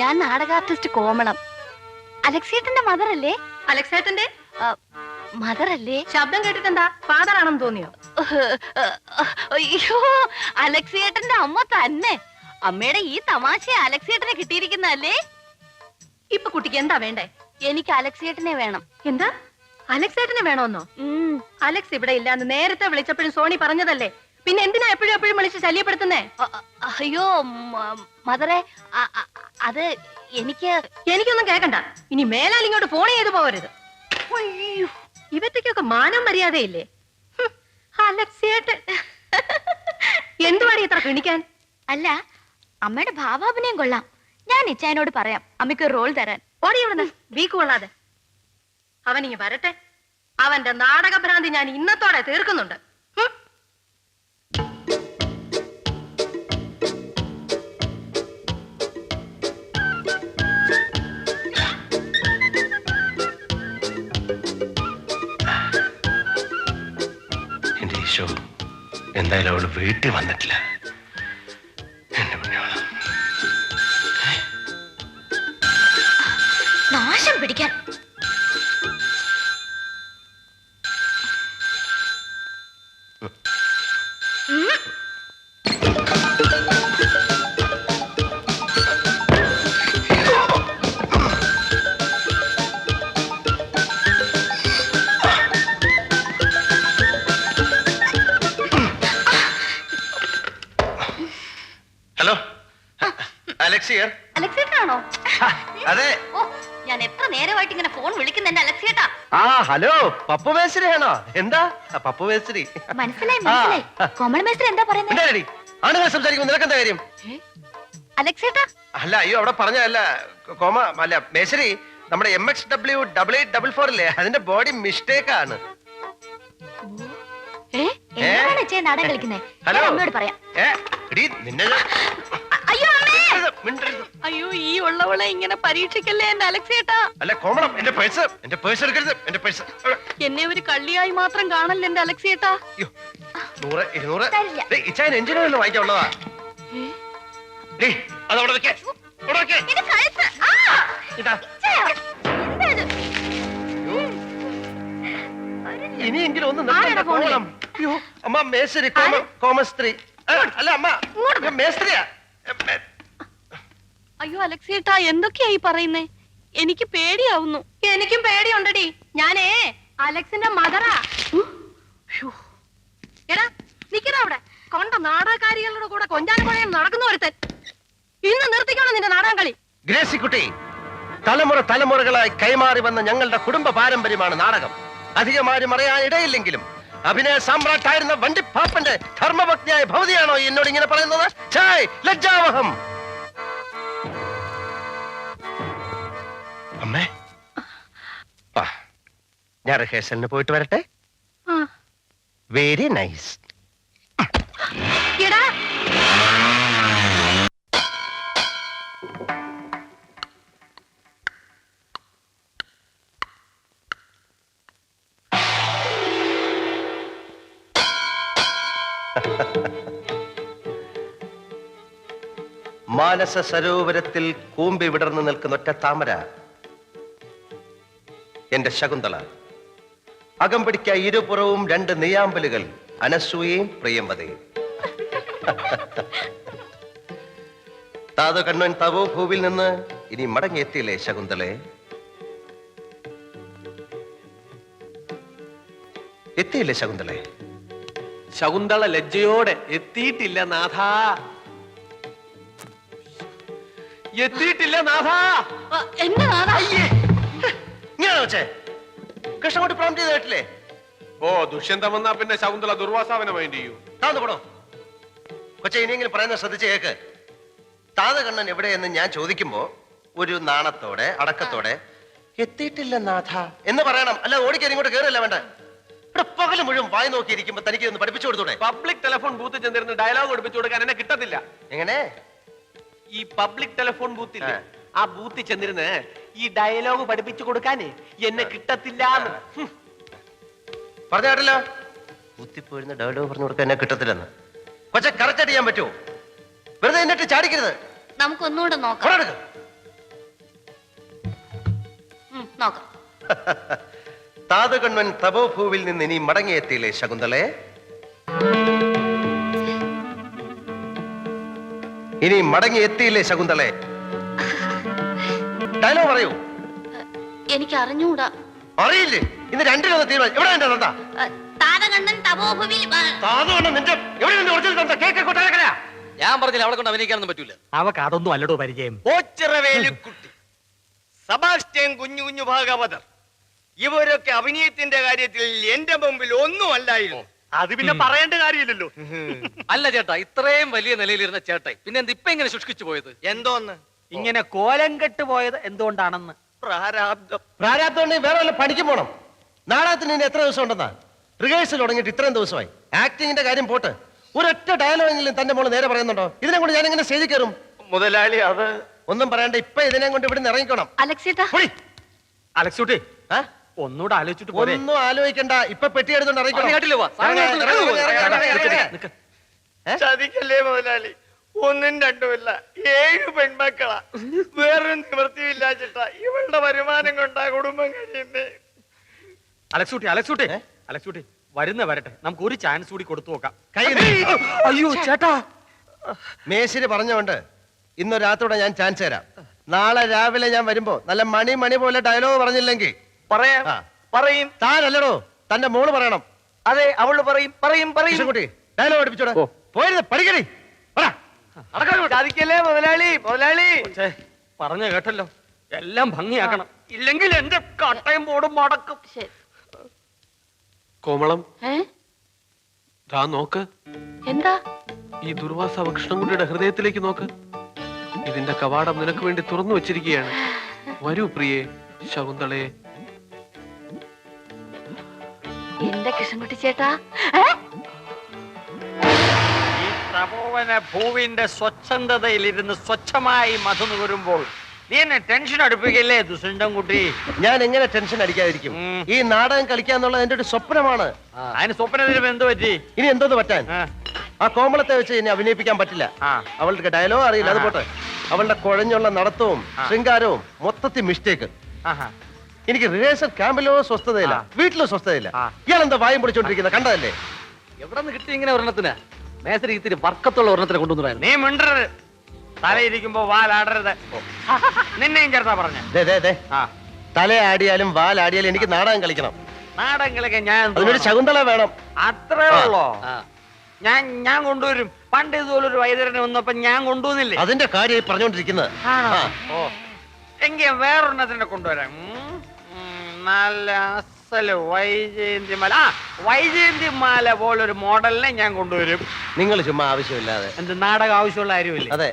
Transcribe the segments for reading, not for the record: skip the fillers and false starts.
ഞാൻ നാടക ആർട്ടിസ്റ്റ് കോമളം. അലക്സേട്ടന്റെ മദർ അല്ലേ? അലക്സേട്ടന്റെ മദർ അല്ലേ? ശബ്ദം കേട്ടിട്ട് എന്താ ഫാദർ ആണെന്ന് തോന്നിയോ? അയ്യോ, അലക്സേട്ടന്റെ അമ്മ തന്നെ. അമ്മയുടെ ഈ തമാശ അലക്സേട്ടനെ കിട്ടിയിരിക്കുന്നല്ലേ? ഇപ്പൊ കുട്ടിക്ക് എന്താ വേണ്ടേ? എനിക്ക് അലക്സേട്ടനെ വേണം. എന്താ അലക്സേട്ടനെ വേണോന്നോ? അലക്സ് ഇവിടെ ഇല്ലാന്ന് നേരത്തെ വിളിച്ചപ്പോഴും സോണി പറഞ്ഞതല്ലേ, പിന്നെ എന്തിനാ എപ്പോഴും എപ്പോഴും വിളിച്ച് ശല്യപ്പെടുത്തുന്നേ? അയ്യോ മദറെ, അത് എനിക്കൊന്നും കേക്കണ്ട. ഇനി മേലാൽ ഇങ്ങോട്ട് ഫോൺ ചെയ്ത് പോകരുത്. ഇവറ്റയ്ക്കൊക്കെ മാനം മര്യാദയില്ലേ? അലക്സേട്ടൻ എന്തുവാടി ഇത്ര കിണിക്കാൻ? അല്ല, അമ്മയുടെ ഭാവാഭിനയം കൊള്ളാം. ഞാൻ ഇച്ചായനോട് പറയാം അമ്മയ്ക്ക് ഒരു റോൾ തരാൻ. ഓടി ഇവിടുന്ന് വീക്ക് കൊള്ളാതെ. അവനിങ്ങ് വരട്ടെ. അവന്റെ നാടകഭ്രാന്തി ഞാൻ ഇന്നത്തോടെ തീർക്കുന്നുണ്ട്. എന്തായാലും അവള് വീട്ടിൽ വന്നിട്ടില്ല. നാശം പിടിക്കാൻ. ഹലോ, അലക്സേട്ടനാണോ? അതെ. ഓ, ഞാൻ എത്ര നേരമായിട്ട് ഇങ്ങനെ ഫോൺ വിളിക്കുന്നുണ്ട് അലക്സേട്ടാ. ഹലോ, പപ്പു മേസ്ത്രിയാണോ? എന്താ പപ്പു മേസ്ത്രി? മനസ്സിലായി. കോമള മേസ്ത്രി എന്താ പറയുന്നത്? ആണുങ്ങൾ സംസാരിക്കുമ്പോൾ നിനക്ക് എന്താ കാര്യം? അലക്സേട്ടാ അല്ല, അയ്യോ അവിടെ പറഞ്ഞല്ല കോമ അല്ല മേശ്ശേരി. നമ്മുടെ MXW8844 ഇല്ലേ, അതിന്റെ ബോഡി മിസ്റ്റേക്ക് ആണ്. നാടകം കളിക്കുന്നേ? അമ്മയോട് പറയാം. അയ്യോ, ഈ ഉള്ളവളെ ഇങ്ങനെ പരീക്ഷിക്കല്ലേ എന്റെ അലക്സേട്ടാ. അല്ല കോമളം, എന്റെ പേഴ്സ് എടുക്കരുത്. എന്റെ പേഴ്സ് എന്നെ ഒരു കള്ളിയായി മാത്രം കാണല്ലേ എന്റെ അലക്സേട്ടാ. 100 200 ഇച്ചായൻ എഞ്ചിനീയറിൽ വാങ്ങിക്കാനുള്ളതാ. അതവിടെ വെക്കേ. ഇനിയെങ്കിലും ഒന്ന് കോമളം. അയ്യോ അമ്മ മേശ്ശേരി കോമസ്ത്രീ. അല്ല അമ്മ മേസ്ത്രിയാ. അയ്യോ അലക്സേട്ടാ, എന്തൊക്കെയായി പറയുന്നേ? എനിക്ക് പേടിയാവുന്നു. എനിക്കും പേടിയുണ്ടടി. ഞാനേ അലക്സിന്റെ മദറാ. എടാ നിക്കണ അവിടെ. കൊണ്ട നാടകക്കാരികളുടെ കൂടെ കൊഞ്ചാനും നടക്കുന്ന ഒരുത്തൻ. ഇന്ന് നിർത്തിക്കണം നിന്റെ നാടകം കളി. ഗ്രേസിക്കുട്ടി, തലമുറകളായി കൈമാറി വന്ന ഞങ്ങളുടെ കുടുംബ പാരമ്പര്യമാണ് നാടകം. അധികമാരും അറിയാൻ ഇടയില്ലെങ്കിലും അഭിനയ സാമ്രാട്ടായിരുന്ന വണ്ടിപ്പാപ്പന്റെ ധർമ്മഭക്തിയായ ഭവതിയാണോ എന്നോട് ഇങ്ങനെ പറയുന്നത്? ഛായ്, ലജ്ജാവഹം. അമ്മേ, ഞാൻ റിഹേഴ്സലിന് പോയിട്ട് വരട്ടെ. Very nice. മാനസ സരോവരത്തിൽ കൂമ്പി വിടർന്നു നിൽക്കുന്ന ഒറ്റ താമര എന്റെ ശകുന്തള. അകമ്പടിക്ക ഇരുപുറവും 2 നെയ്യാമ്പലുകൾ, അനസൂയയും പ്രിയംവതയും. താതു കണ്ണൻ തവോ ഭൂവിൽ നിന്ന് ഇനി മടങ്ങിയെത്തിയില്ലേ ശകുന്തളെ? എത്തിയില്ലേ ശകുന്തളെ? ശകുന്തള ലജ്ജയോടെ എത്തിയിട്ടില്ല നാഥാ, എത്തിയിട്ടില്ല നാഥാ. എന്നെ വെച്ചേ കൃഷ്ണൻകുട്ടി പ്രോംപ്റ്റ് ചെയ്തിട്ടില്ലേ? ഓ, ദുഷ്യന്തം വന്നാ പിന്നെ ശകുന്തള ദുർവാസാവിനെ മൈൻഡ് ചെയ്യൂ. താന്ന് പോടോ കൊച്ചെ. ഇനിയെങ്കിലും പറയുന്നത് ശ്രദ്ധിച്ച് കേക്ക്. താത് കണ്ണൻ എവിടെയെന്ന് ഞാൻ ചോദിക്കുമ്പോ ഒരു നാണത്തോടെ അടക്കത്തോടെ എത്തിയിട്ടില്ല നാഥ എന്ന് പറയണം. അല്ല ഓടിക്കാൻ ഇങ്ങോട്ട് കയറില്ല വേണ്ട. ഇവിടെ പകല് മുഴുവൻ വായി നോക്കിയിരിക്കുമ്പോ തനിക്ക് ഒന്ന് പഠിപ്പിച്ചു കൊടുത്തൂടെ? പബ്ലിക് ടെലിഫോൺ ബൂത്തിൽ ചെന്നിരുന്ന് ഡയലോഗ് പഠിപ്പിച്ചു കൊടുക്കാൻ എന്നെ കിട്ടത്തില്ല. എങ്ങനെ? ഈ പബ്ലിക് ടെലിഫോൺ ബൂത്തില്ലേ, ആ ബൂത്തിൽ ചെന്നിരുന്ന് ഈ ഡയലോഗ് പഠിപ്പിച്ചു കൊടുക്കാനേ എന്നെ കിട്ടത്തില്ല. പറഞ്ഞ കേട്ടല്ലോ, ബൂത്തിപ്പോയിരുന്ന ഡയലോഗ് പറഞ്ഞു കൊടുക്കാൻ എന്നെ കിട്ടത്തില്ലെന്ന്. കൊച്ചെ കറക്റ്റ് ചെയ്യാൻ പറ്റുമോ? വെറുതെ എന്നിട്ട് ചാടിക്കരുത്. നമുക്കൊന്നുകൂടെ നോക്കാം. നോക്കാം. താതകണ്ണൻ തപോഭൂവിൽ നിന്ന് ഇനി മടങ്ങിയെത്തിയില്ലേ ശകുന്തളെ? ഇനി മടങ്ങിയെത്തിയില്ലേ ശകുന്തളെ? ഡയലോഗ് പറയൂ. എനിക്ക് അറിഞ്ഞൂടാ. അറിയില്ലേ? ഇന്ന് രണ്ടിലൊന്ന് തീരുമാനം. എവിടെ എന്റെ തന്ത? താതകണ്ണൻ തപോഭൂവിൽ താതകണ്ണൻ നിന്റെ എവിടെ നിന്ന് ഒറിജിനൽ തന്ത? കേക്ക് കൊട്ടാരക്കര. ഞാൻ പറഞ്ഞില്ല അവളെ കൊണ്ട് അഭിനയിക്കാനൊന്നും പറ്റൂല. അവക്ക് അതൊന്നും അല്ലടോ പരിചയം. ഓച്ചിറവേലുക്കുട്ടി, സബാസ്റ്റ്യൻ കുഞ്ഞു കുഞ്ഞു ഭാഗവതർ, ഇവരൊക്കെ അഭിനയത്തിന്റെ കാര്യത്തിൽ എന്റെ മുമ്പിൽ ഒന്നും അല്ലായിരുന്നു. അത് പിന്നെ പറയേണ്ട കാര്യമില്ലല്ലോ. അല്ല ചേട്ടാ, ഇത്രയും വലിയ നിലയിലിരുന്ന ചേട്ടായി പിന്നെ എന്ത് ഇപ്പൊ ഇങ്ങനെ ശുഷ്കിച്ചു പോയത്? എന്തോന്ന് ഇങ്ങനെ കോലം കെട്ട് പോയത് എന്തുകൊണ്ടാണെന്ന്. പ്രാരാബ്ദം. പ്രാരാബ്ദം ഉണ്ടെങ്കിൽ വേറെ വല്ല പണിക്ക് പോണം. നാടകത്തിന് ഇനി എത്ര ദിവസം ഉണ്ടെന്നാ? റിഹേഴ്സൽ തുടങ്ങിയിട്ട് ഇത്രയും ദിവസമായി. ആക്ടിങ്ങിന്റെ കാര്യം പോട്ട്, ഒരൊറ്റ ഡയലോഗെങ്കിലും തന്റെ മോള് നേരെ പറയുന്നുണ്ടോ? ഇതിനെ കൊണ്ട് ഞാൻ എങ്ങനെ സ്റ്റേജിൽ കയറും? മുതലാളി, അത് ഒന്നും പറയണ്ട. ഇപ്പൊ ഇതിനെ കൊണ്ട് ഇവിടുന്ന് ഇറങ്ങിക്കോണം. അലക്സേട്ടാ, അലക്സൂട്ടി ഒന്നുകൂടെ ആലോചിച്ചിട്ട് പോരെ. ഒന്നും ആലോചിക്കണ്ട. ഇപ്പൊ പെട്ടി എടുത്തോണ്ട് ഇറങ്ങിക്കോണം. കേട്ടില്ലേ വാ, സാറിനെ ഇറങ്ങ്, ഇറങ്ങ്, ഇറങ്ങ്, ഇറങ്ങ്, ഇറങ്ങ്. നിക്ക്. ചതിക്കല്ലേ മുതലാളി. ഒന്നും രണ്ടുമില്ല, 7 പെൺമക്കളാ. വേറൊരു നിവൃത്തിയില്ല ചേട്ടാ. ഇവളുടെ വരുമാനം കൊണ്ടാ കുടുംബം കഴിയുന്നേ. അലക്സൂട്ടി വരുന്ന വരട്ടെ, നമുക്ക് ഒരു ചാൻസ് കൂടി കൊടുത്തു നോക്കാം. കൈ അയ്യോ ചേട്ടാ, മേശിരി പറഞ്ഞോണ്ട് ഇന്ന് രാത്രിയോടെ ഞാൻ ചാൻസ് തരാം. നാളെ രാവിലെ ഞാൻ വരുമ്പോ നല്ല മണി പോലെ ഡയലോഗ് പറഞ്ഞില്ലെങ്കിൽ പറയാം, ആ. പറയും. താനല്ലടോ, തന്റെ മോള് പറയണം. അതെ, അവള് പറയും പറയും പറയും. കൃഷ്ണൻകുട്ടി ഡയലോഗ് പഠിപ്പിച്ചോടെ പോയത് പഠിക്കണേ. ചതിക്കല്ലേ മുതലാളി. മുതലാളി ഛേ, പറഞ്ഞ കേട്ടല്ലോ, എല്ലാം ഭംഗിയാക്കണം, ഇല്ലെങ്കിൽ എന്റെ കട്ടയും പോടും മടക്കും. ശരി. കോമളം, ഏ ദാ നോക്ക്. എന്താ? ഈ ദുർവാസ കൃഷ്ണൻകുട്ടിയുടെ ഹൃദയത്തിലേക്ക് നോക്ക്. ഇതിന്റെ കവാടം നിനക്ക് വേണ്ടി തുറന്നു വെച്ചിരിക്കുകയാണ്. വരൂ പ്രിയേ ശകുന്തളയെ. എന്റെ കൃഷ്ണൻകുട്ടി ചേട്ടാ, ഈ തപോവന ഭൂവിന്റെ സ്വച്ഛന്തതയിലിരുന്ന് സ്വച്ഛമായി മധു നുകരുമ്പോൾ നീ എന്നെ ടെൻഷൻ അടുപ്പിക്കല്ലേ ദുസണ്ടം കുട്ടി. ഞാൻ എങ്ങനെ ടെൻഷൻ അടിക്കാതിരിക്കും? ഈ നാടകം കളിക്കാന്നുള്ളത് എന്റെ ഒരു സ്വപ്നമാണ്. അതിന് സ്വപ്നത്തിന് എന്ത് പറ്റി? ഇനി എന്തോന്ന് പറ്റാൻ? ആ, ആ കോമളത്തെ വെച്ച് ഇനി അഭിനയിപ്പിക്കാൻ പറ്റില്ല. ആ. അവളുടെ ഡയലോഗ് അറിയില്ല, അത് പോട്ടെ. അവളുടെ കുഴഞ്ഞുള്ള നടത്തവും ശൃംഗാരവും മൊത്തത്തിൽ മിസ്റ്റേക്ക്. ആഹാ. എനിക്ക് റിഹേഴ്സൽ ക്യാമ്പിലോ സ്വസ്ഥതയില്ല, വീട്ടിലോ സ്വസ്ഥതയില്ല. ആ. ഇയാളെന്താ വായും പൊളിച്ചോണ്ടിരിക്കുന്നത്? കണ്ടതല്ലേ? എവിടെ നിന്ന് കിട്ടി ഇങ്ങനെ ഒരെണ്ണത്തിന്? മേസരി ഇത്തിരി വർക്കത്തുള്ള ഒരെണ്ണത്തിനെ കൊണ്ടുവന്നു. നീ മിണ്ടരുത്, തലയിരിക്കുമ്പോ വാലാടരുത്. നിന്നെയും ചേർത്താ പറഞ്ഞ. ദേ, ദേ, ദേ. ആ, തലയാടിയാലും വാലാടിയാലും എനിക്ക് നാടകം കളിക്കണം. നാടകങ്ങളൊക്കെ ഞാൻ അതിനൊരു ശകുന്തള വേണം. അത്രേ ഉള്ളോ? ആ. ഞാൻ കൊണ്ടുവരും. പണ്ട് ഇതുപോലൊരു വൈദ്യരനെ വന്നപ്പോ ഞാൻ കൊണ്ടുവന്നില്ലേ? അതിന്റെ കാര്യം പറഞ്ഞോണ്ടിരിക്കുന്നത്. ആണോ? ആ. ഓ, എങ്കിൽ വേറൊരെണ്ണത്തിനെ കൊണ്ടുവരാം. നല്ല അസല് വൈജയന്തിമാല. ആ, വൈജയന്തിമാല പോലൊരു മോഡലിനെ ഞാൻ കൊണ്ടുവരും. നിങ്ങൾ ചുമ്മാ ആവശ്യമില്ലാതെ. എന്ത് നാടകം ആവശ്യമുള്ള കാര്യമില്ല. അതെ,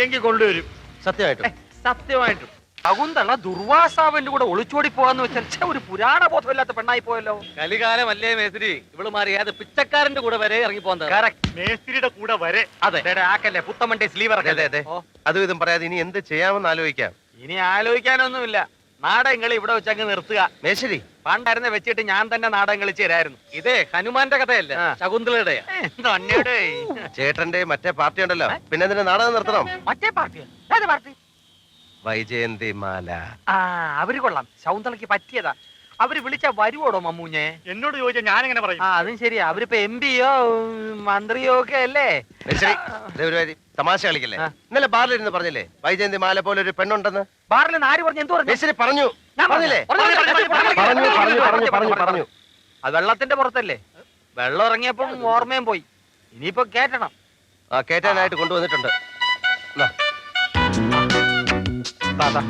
എങ്കിൽ കൊണ്ടുവരും. സത്യമായിട്ടും. സത്യമായിട്ടും. ശകുന്തള ദുർവാസാവിന്റെ കൂടെ ഒളിച്ചോടി പോവാന്ന് വെച്ചാൽ ഛെ, ഒരു പുരാണ ബോധമില്ലാത്ത പെണ്ണായി പോയല്ലോ. കലികാലമല്ലേ മേസരി, ഇവള് മാറി ഏത് പിച്ചക്കാരന്റെ കൂടെ വരെ ഇറങ്ങി പോകുന്നത്. മേസ്തിരിയുടെ കൂടെ വരെ. അതെ. ആക്കല്ലേ പുത്തമണ്ടി സ്ലീവർ. അതെ, അതെ. അതും ഇതും പറയാതെ ഇനി എന്ത് ചെയ്യാമെന്ന് ആലോചിക്കാം. ഇനി ആലോചിക്കാനൊന്നുമില്ല. നാടകങ്ങൾ ഇവിടെ വെച്ചങ്ങ് നിർത്തുക. മേശരി, പണ്ടായിരുന്നെ വെച്ചിട്ട് ഞാൻ തന്നെ നാടകം കളിച്ചു തരായിരുന്നു. ഇതേ ഹനുമാന്റെ കഥയല്ല, ആ. ശകുന്തളയുടെ. തന്നെയുടെ ചേട്ടന്റെ മറ്റേ പാർട്ടി ഉണ്ടല്ലോ, പിന്നെ എന്തിനാ നാടകം നിർത്തണം? മറ്റേ പാർട്ടിയോ? ഏത് പാർട്ടി? വൈജയന്തി മാല. ആ, അവര് കൊള്ളാം. ശകുന്തളയ്ക്ക് പറ്റിയതാ. അവര് വിളിച്ച വരുവോടോ മമ്മൂഞ്ഞെ? എന്നോട് ചോദിച്ചാൽ ഞാൻ എങ്ങനെ പറയും? ആ, അതും ശരിയാ. അവരിപ്പോ MP യോ മന്ത്രിയോ ഒക്കെ അല്ലേ? മേശരി, ദേ ഒരു കാര്യം, തമാശ കളിക്കല്ലേ? ആ. ഇന്നലെ ബാറിലിരുന്ന് പറഞ്ഞില്ലേ വൈജയന്തി മാല പോലെ ഒരു പെണ്ണുണ്ടെന്ന്? ബാറിൽ നിന്ന് ആര് പറഞ്ഞു? എന്ത് പറഞ്ഞു? മേശരി പറഞ്ഞു. ഞാൻ പറഞ്ഞില്ലേ? പറഞ്ഞു. അത് വെള്ളത്തിന്റെ പുറത്തല്ലേ? വെള്ളം ഇറങ്ങിയപ്പം ഓർമ്മയും പോയി. ഇനിയിപ്പോ കേറ്റണം. ആ, കേറ്റാനായിട്ട് കൊണ്ടുവന്നിട്ടുണ്ട്. നാ. ദാ, ദാ.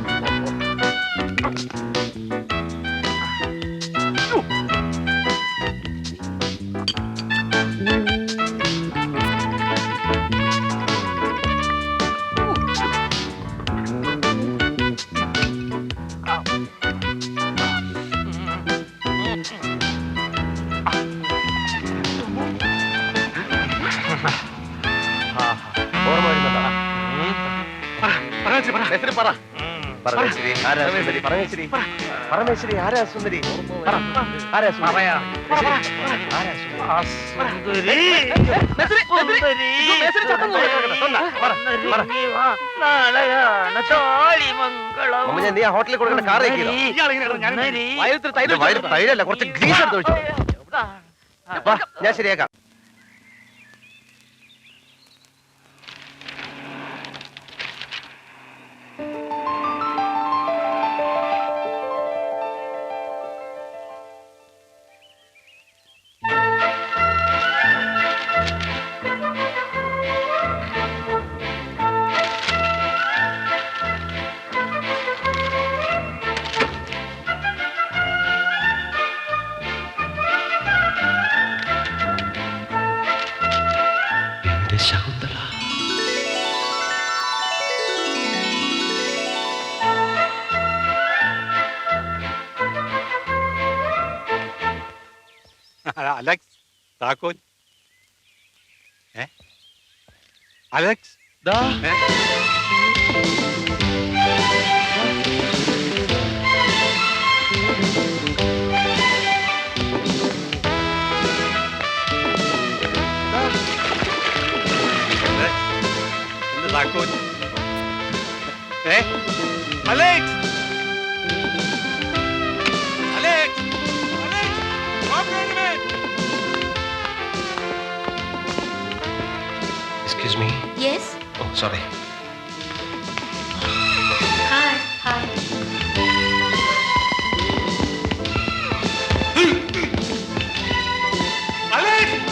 ഓർമ്മ വരുന്നുണ്ടോ? മേസരി പറ. പരമേശ്വരി ആരാ സുന്ദരി? പരമേശ്വരി പരമേശ്വരി ആരാ സുന്ദരി? പറ. ആരാ സുന്ദരി? ആരാ സുന്ദരി? മമ്മൂഞ്ഞ, നീ ആ ഹോട്ടലിൽ കൊടുക്കുന്ന കാർ തൈരല്ല, കുറച്ച് ഗ്രീസ് എടുത്ത് ഒഴിച്ചോ. വാ, ഞാൻ ശരിയാക്കാം. ശകുന്തള. അലക്സ് താക്കോൽ. അലക്സ് ദാ താക്കോൽ. Alex Alex Excuse me. Yes. Oh, sorry. Hi hi. Alex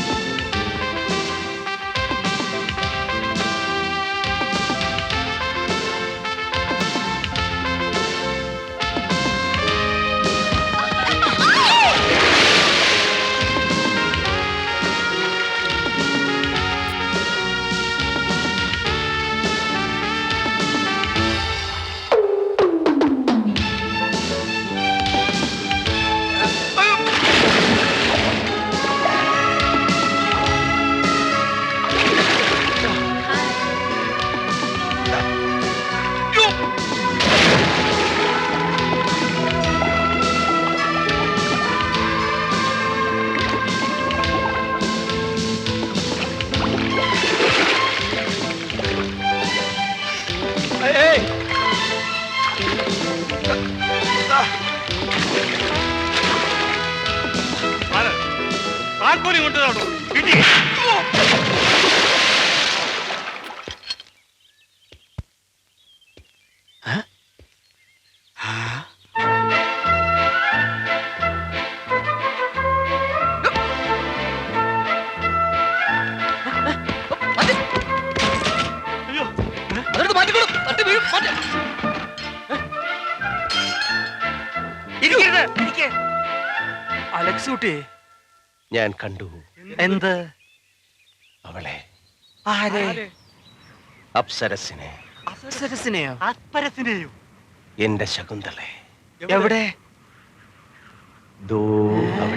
താക്കോലി കൊണ്ടുവന്നോ. കിട്ടി. അലക്സ് കുട്ടി ഞാൻ കണ്ടു എന്ത്? അവളെ, ആരെ? അപ്സരസിനെ, അപ്സരസിനെയോ? അപ്പരത്തിനെയോ? എന്റെ ശകുന്തളെ. എവിടെ? ദോ അവൾ.